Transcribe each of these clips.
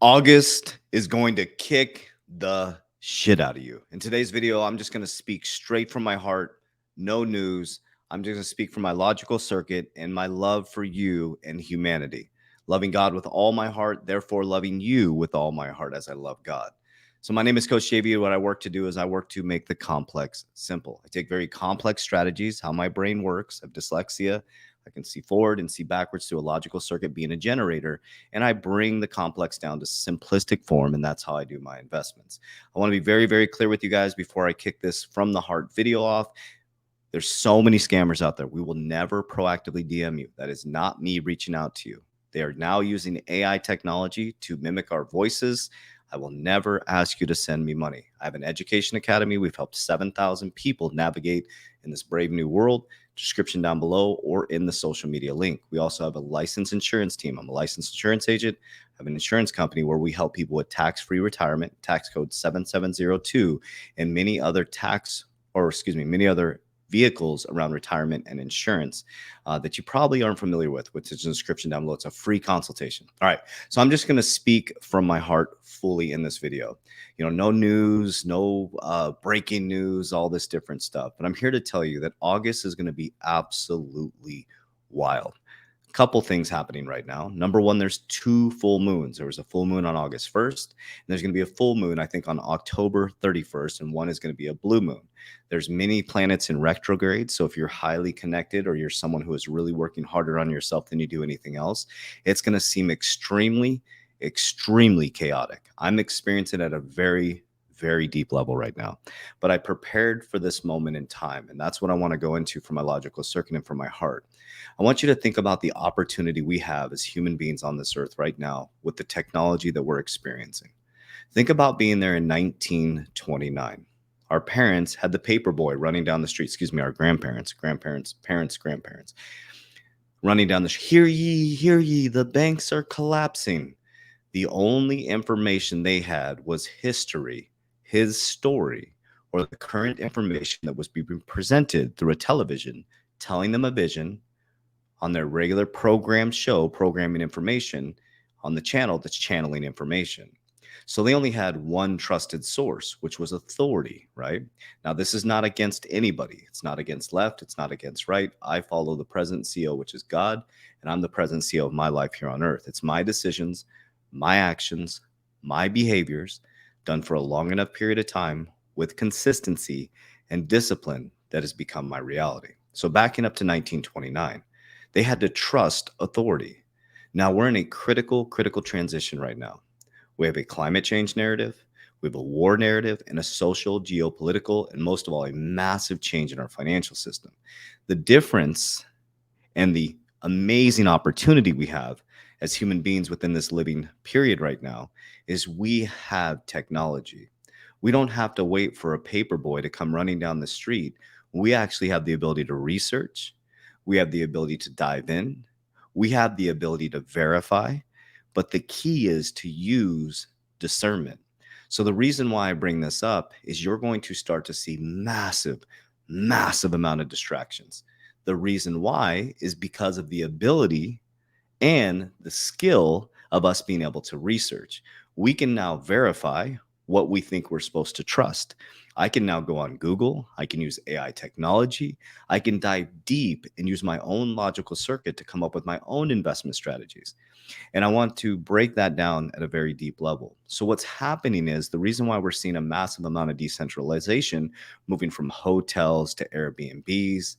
August is going to kick the shit out of you. In today's video, I'm just going to speak straight from my heart, no news. I'm just going to speak from my logical circuit and my love for you and humanity. Loving God with all my heart, therefore loving you with all my heart as I love God. So my name is Coach JV. What I work to do is I work to make the complex simple. I take very complex strategies, how my brain works. I have dyslexia. I can see forward and see backwards through a logical circuit being a generator, and I bring the complex down to simplistic form, and that's how I do my investments. I want to be very, very clear with you guys before I kick this from the heart video off. There's so many scammers out there. We will never proactively DM you. That is not me reaching out to you. They are now using AI technology to mimic our voices. I will never ask you to send me money. I have an education academy. We've helped 7,000 people navigate in this brave new world. Description down below or in the social media link. We also have a licensed insurance team. I'm a licensed insurance agent. I have an insurance company where we help people with tax-free retirement, tax code 7702, and many other many other vehicles around retirement and insurance that you probably aren't familiar with, which is in the description down below. It's a free consultation. All right. So I'm just going to speak from my heart fully in this video. No news, no breaking news, all this different stuff. But I'm here to tell you that August is going to be absolutely wild. Couple things happening right now. Number one, there's two full moons. There was a full moon on August 1st, and there's going to be a full moon, I think, on October 31st, and one is going to be a blue moon. There's many planets in retrograde, so if you're highly connected or you're someone who is really working harder on yourself than you do anything else, it's going to seem extremely, extremely chaotic. I'm experiencing it at a very, very deep level right now, but I prepared for this moment in time, and that's what I want to go into from my logical circuit and from my heart. I want you to think about the opportunity we have as human beings on this earth right now with the technology that we're experiencing. Think about being there in 1929. Our parents had the paper boy running down the street, our grandparents, grandparents, running down the street. Hear ye, the banks are collapsing. The only information they had was history, his story, or the current information that was being presented through a television, telling them a vision on their regular program show, programming information on the channel that's channeling information. So they only had one trusted source, which was authority, right? Now, this is not against anybody. It's not against left. It's not against right. I follow the present CEO, which is God, and I'm the present CEO of my life here on earth. It's my decisions, my actions, my behaviors done for a long enough period of time with consistency and discipline that has become my reality. So backing up to 1929, they had to trust authority. Now we're in a critical transition right now. We have a climate change narrative, we have a war narrative, and a social, geopolitical, and most of all, a massive change in our financial system. The difference and the amazing opportunity we have as human beings within this living period right now is we have technology. We don't have to wait for a paper boy to come running down the street. We actually have the ability to research. We have the ability to dive in. We have the ability to verify. But the key is to use discernment. So the reason why I bring this up is you're going to start to see massive amount of distractions. The reason why is because of the ability and the skill of us being able to research. We can now verify what we think we're supposed to trust. I can now go on Google. I can use AI technology. I can dive deep and use my own logical circuit to come up with my own investment strategies. And I want to break that down at a very deep level. So what's happening is the reason why we're seeing a massive amount of decentralization, moving from hotels to Airbnbs,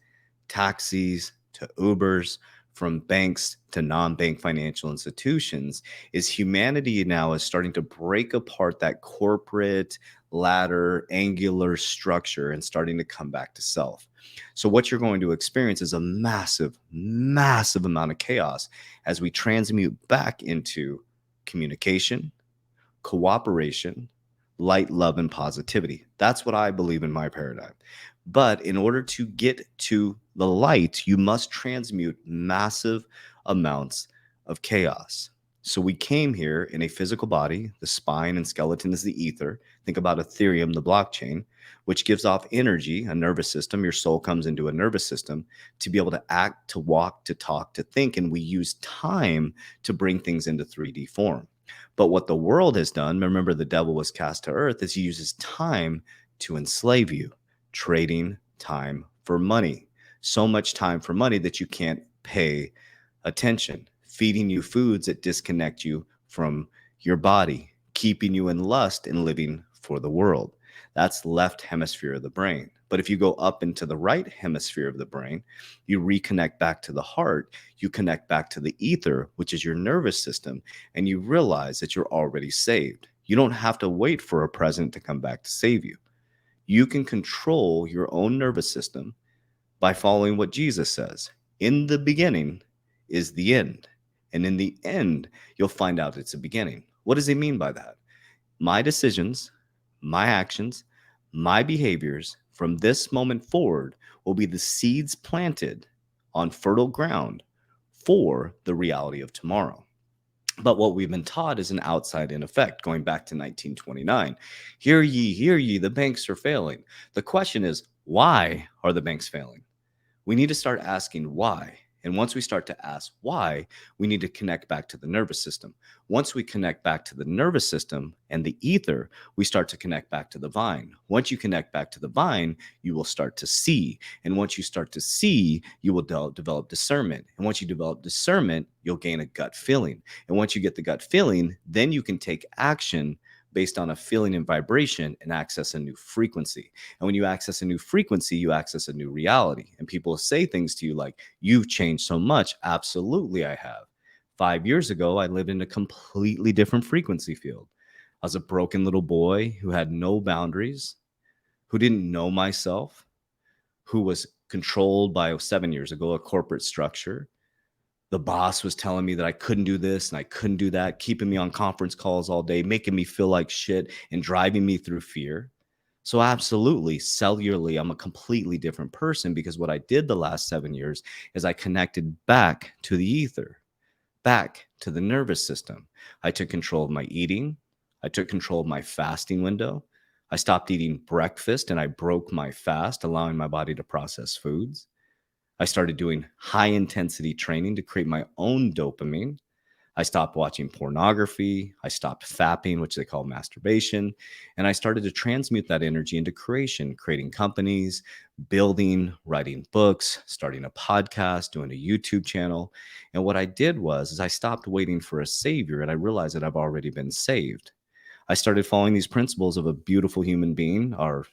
taxis to Ubers, from banks to non-bank financial institutions, is humanity now is starting to break apart that corporate ladder, angular structure and starting to come back to self. So what you're going to experience is a massive amount of chaos as we transmute back into communication, cooperation, light, love, and positivity. That's what I believe in my paradigm. But in order to get to the light, you must transmute massive amounts of chaos. So we came here in a physical body. The spine and skeleton is the ether. Think about Ethereum, the blockchain, which gives off energy, a nervous system. Your soul comes into a nervous system to be able to act, to walk, to talk, to think. And we use time to bring things into 3D form. But what the world has done, remember the devil was cast to earth, is he uses time to enslave you, trading time for money. So much time for money that you can't pay attention, feeding you foods that disconnect you from your body, keeping you in lust and living for the world. That's left hemisphere of the brain. But if you go up into the right hemisphere of the brain, you reconnect back to the heart, you connect back to the ether, which is your nervous system, and you realize that you're already saved. You don't have to wait for a president to come back to save you. You can control your own nervous system by following what Jesus says. In the beginning is the end. And in the end, you'll find out it's a beginning. What does he mean by that? My decisions, my actions, my behaviors from this moment forward will be the seeds planted on fertile ground for the reality of tomorrow. But what we've been taught is an outside in effect, going back to 1929. Hear ye, the banks are failing. The question is, why are the banks failing? We need to start asking why. And once we start to ask why, we need to connect back to the nervous system. Once we connect back to the nervous system and the ether, we start to connect back to the vine. Once you connect back to the vine, you will start to see. And once you start to see, you will develop discernment. And once you develop discernment, you'll gain a gut feeling. And once you get the gut feeling, then you can take action based on a feeling and vibration and access a new frequency. And when you access a new frequency, you access a new reality. And people say things to you like, you've changed so much. Absolutely, I have. 5 years ago, I lived in a completely different frequency field. I was a broken little boy who had no boundaries, who didn't know myself, who was controlled by 7 years ago, a corporate structure. The boss was telling me that I couldn't do this and I couldn't do that, keeping me on conference calls all day, making me feel like shit and driving me through fear. So absolutely, cellularly, I'm a completely different person because what I did the last 7 years is I connected back to the ether, back to the nervous system. I took control of my eating. I took control of my fasting window. I stopped eating breakfast and I broke my fast, allowing my body to process foods. I started doing high intensity training to create my own dopamine. I stopped watching pornography. I stopped fapping, which they call masturbation. And I started to transmute that energy into creation, creating companies, building, writing books, starting a podcast, doing a YouTube channel. And what I did was is I stopped waiting for a savior and I realized that I've already been saved. I started following these principles of a beautiful human being, our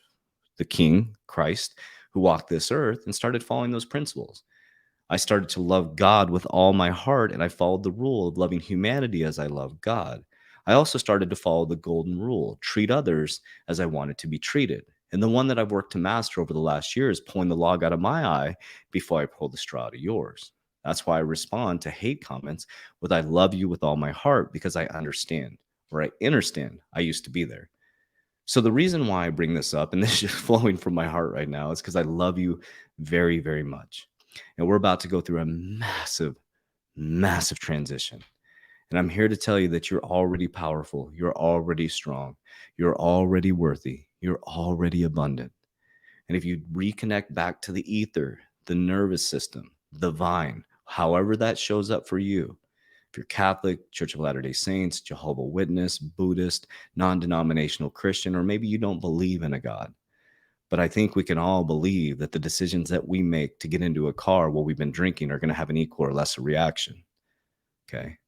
the King, Christ, who walked this earth, and started following those principles. I started to love God with all my heart, and I followed the rule of loving humanity as I love God. I also started to follow the golden rule, treat others as I wanted to be treated. And the one that I've worked to master over the last year is pulling the log out of my eye before I pull the straw out of yours. That's why I respond to hate comments with I love you with all my heart because I understand or I understand I used to be there. So the reason why I bring this up, and this is just flowing from my heart right now, is because I love you very, very much. And we're about to go through a massive, massive transition. And I'm here to tell you that you're already powerful. You're already strong. You're already worthy. You're already abundant. And if you reconnect back to the ether, the nervous system, the vine, however that shows up for you, if you're Catholic, Church of Latter-day Saints, Jehovah Witness, Buddhist, non-denominational Christian, or maybe you don't believe in a God. But I think we can all believe that the decisions that we make to get into a car while we've been drinking are going to have an equal or lesser reaction. Okay.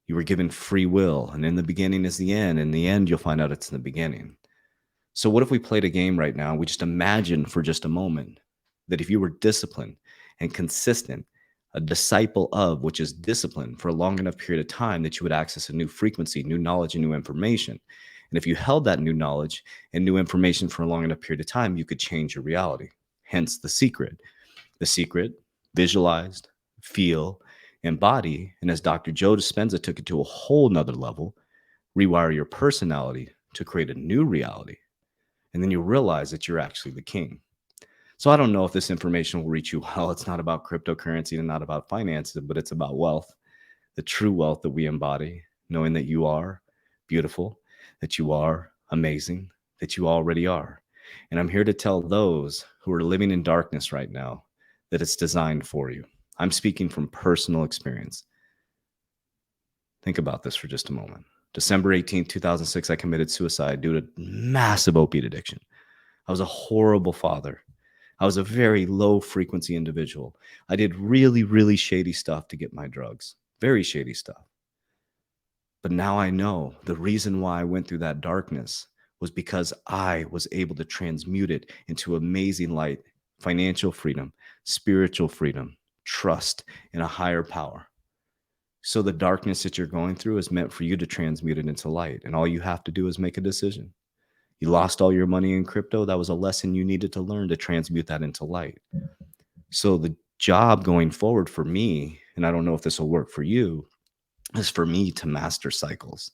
You were given free will, and in the beginning is the end. In the end, you'll find out it's in the beginning. So what if we played a game right now? We just imagine for just a moment that if you were disciplined and consistent, a disciple of, which is discipline for a long enough period of time, that you would access a new frequency, new knowledge, and new information. And if you held that new knowledge and new information for a long enough period of time, you could change your reality. Hence the secret. The secret, visualized, feel, embody. And as Dr. Joe Dispenza took it to a whole nother level, rewire your personality to create a new reality. And then you realize that you're actually the king. So I don't know if this information will reach you well. It's not about cryptocurrency and not about finances, but it's about wealth, the true wealth that we embody, knowing that you are beautiful, that you are amazing, that you already are. And I'm here to tell those who are living in darkness right now that it's designed for you. I'm speaking from personal experience. Think about this for just a moment. December 18th, 2006, I committed suicide due to massive opiate addiction. I was a horrible father. I was a very low frequency individual. I did really, really shady stuff to get my drugs. Very shady stuff. But now I know the reason why I went through that darkness was because I was able to transmute it into amazing light, financial freedom, spiritual freedom, trust in a higher power. So the darkness that you're going through is meant for you to transmute it into light. And all you have to do is make a decision. You lost all your money in crypto. That was a lesson you needed to learn to transmute that into light. So the job going forward for me, and I don't know if this will work for you, is for me to master cycles.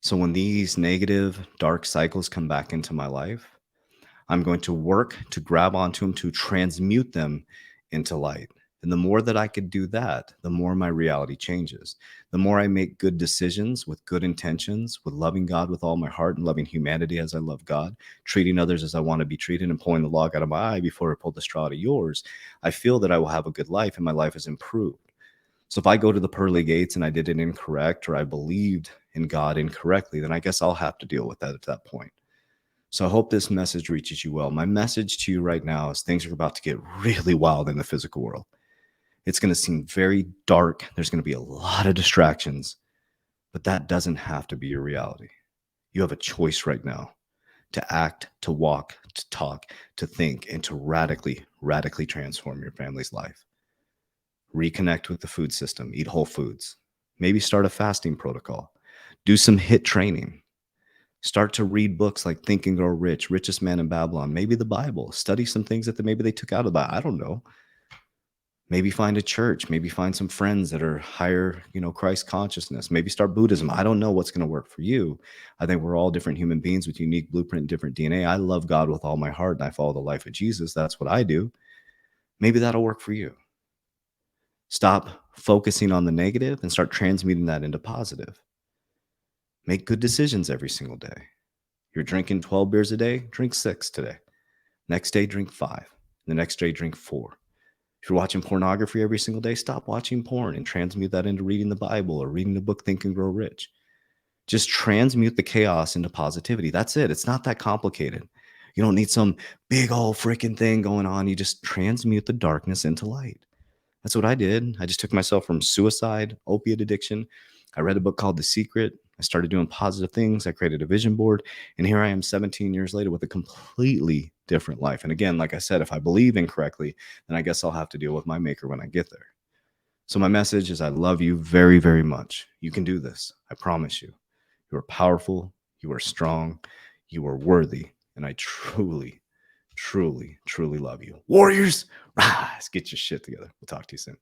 So when these negative, dark cycles come back into my life, I'm going to work to grab onto them, to transmute them into light. And the more that I could do that, the more my reality changes. The more I make good decisions with good intentions, with loving God with all my heart and loving humanity as I love God, treating others as I want to be treated, and pulling the log out of my eye before I pull the straw out of yours, I feel that I will have a good life and my life is improved. So if I go to the pearly gates and I did it incorrect, or I believed in God incorrectly, then I guess I'll have to deal with that at that point. So I hope this message reaches you well. My message to you right now is things are about to get really wild in the physical world. It's going to seem very dark. There's going to be a lot of distractions, but that doesn't have to be your reality. You have a choice right now to act, to walk, to talk, to think, and to radically, radically transform your family's life. Reconnect with the food system, eat whole foods, maybe start a fasting protocol, do some HIIT training. Start to read books like Think and Grow Rich, Richest Man in Babylon, maybe the Bible. Study some things that maybe they took out of the Bible. I don't know. Maybe find a church. Maybe find some friends that are higher, Christ consciousness. Maybe start Buddhism. I don't know what's going to work for you. I think we're all different human beings with unique blueprint, different DNA. I love God with all my heart and I follow the life of Jesus. That's what I do. Maybe that'll work for you. Stop focusing on the negative and start transmuting that into positive. Make good decisions every single day. You're drinking 12 beers a day, drink 6 today. Next day, drink 5. The next day, drink 4. If you're watching pornography every single day, stop watching porn and transmute that into reading the Bible or reading the book Think and Grow Rich. Just transmute the chaos into positivity. That's it. It's not that complicated. You don't need some big old freaking thing going on. You just transmute the darkness into light. That's what I did. I just took myself from suicide, opiate addiction. I read a book called The Secret. I started doing positive things. I created a vision board. And here I am 17 years later with a completely different life. And again, like I said, if I believe incorrectly, then I guess I'll have to deal with my maker when I get there. So my message is I love you very, very much. You can do this. I promise you. You are powerful. You are strong. You are worthy. And I truly, truly, truly love you. Warriors, rise, get your shit together. We'll talk to you soon.